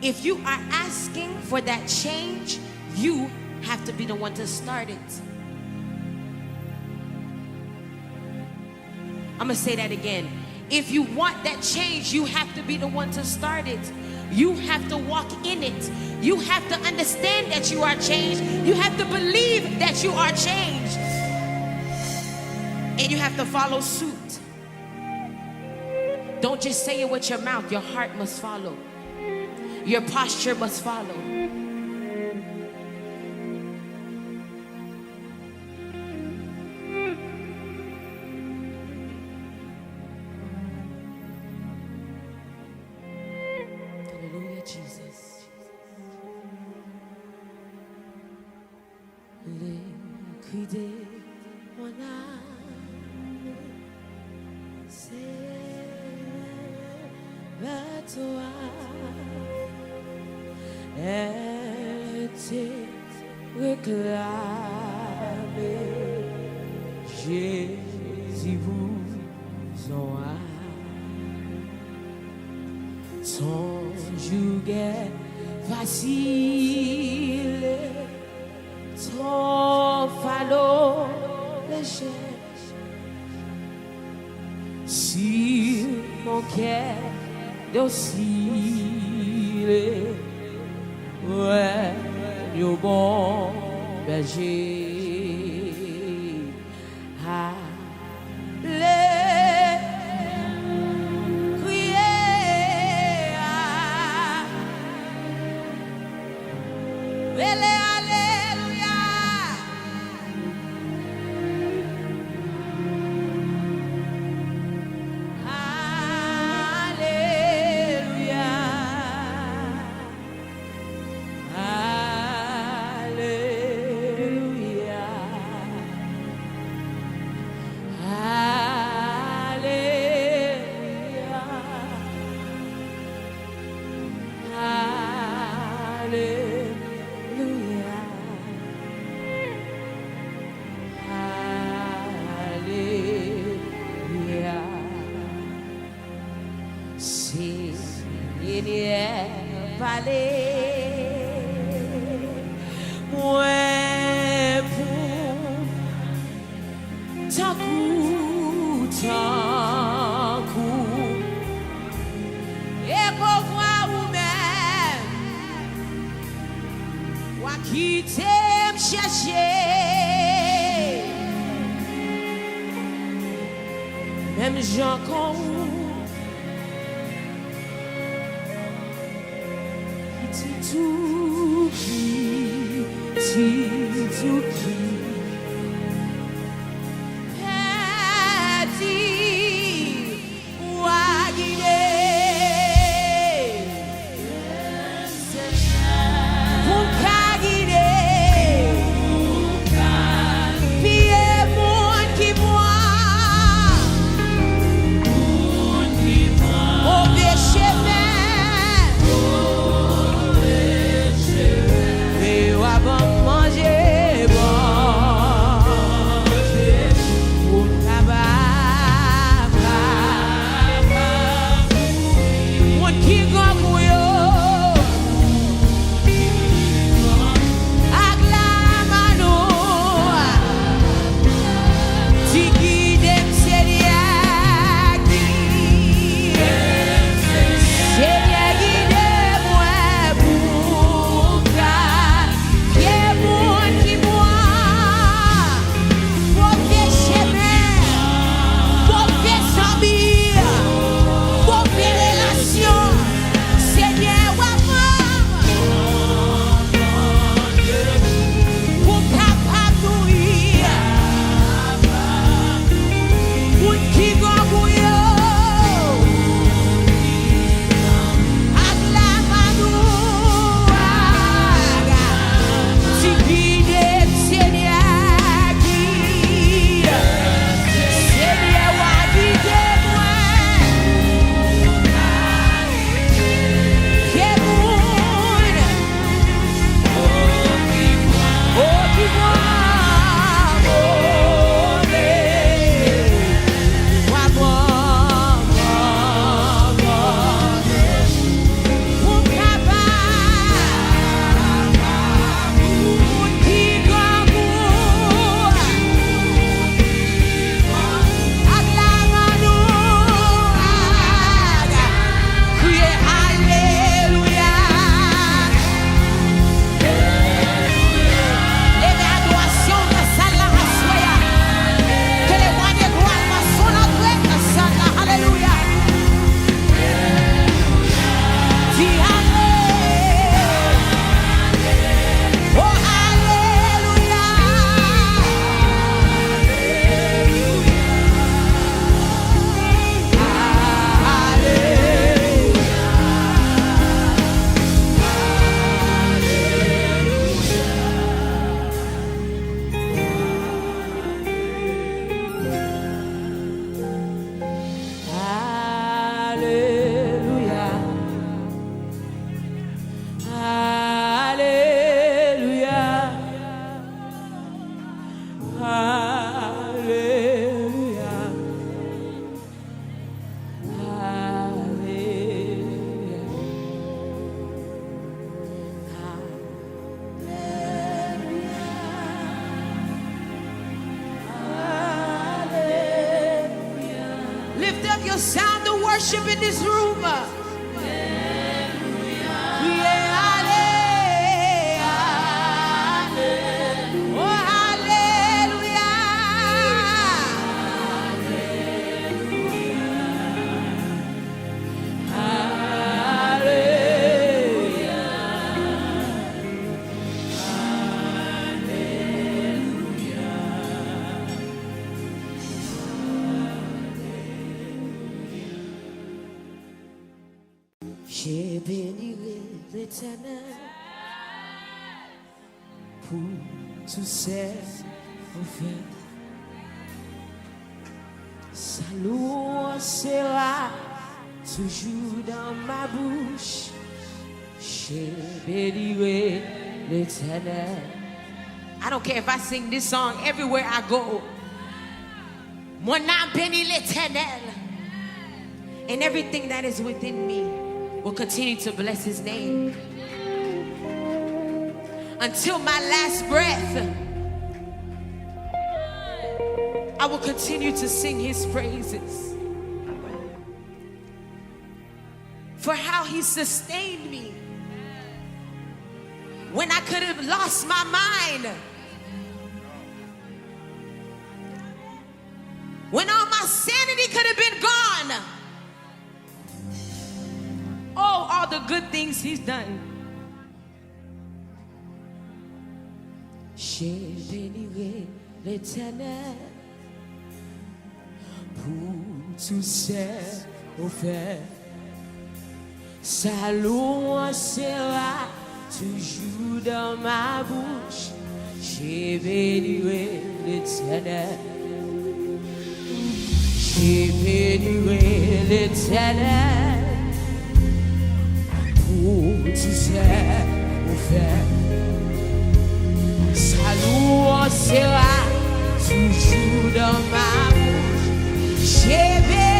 If you are asking for that change, you have to be the one to start it. I'm gonna say that again. If you want that change, you have to be the one to start it. You have to walk in it. You have to understand that you are changed. You have to believe that you are changed. And you have to follow suit. Don't just say it with your mouth. Your heart must follow. Your posture must follow. Hallelujah, Jesus. Le cri de mon âme, c'est vers toi. Elle t'est réclamée. Jésus vous en a. Ton joug est facile, ton fardeau léger. Si mon cœur docile, ouais, le bon berger. Qui t'aime chercher, même gens qu'on qui tout qui manger bon. your sound of worship in this room. Yeah, hallelujah. Oh, j'ai béni l'Éternel pour tous ses faits. Sa louange sera toujours dans ma bouche. J'ai béni l'Éternel. I don't care if I sing this song everywhere I go. Mon âme bénit l'Éternel, and everything that is within me will continue to bless his name until my last breath. I will continue to sing his praises for how he sustained me when I could have lost my mind, when all my sanity could have been gone. Oh, all the good things he's done. J'ai béni l'Éternel pour tous ses faits. Sa louange sera toujours dans ma bouche. J'ai béni l'Éternel. J'ai béni l'Éternel pour tous ses faits. Sa louange sera toujours dans ma bouche. J'ai béni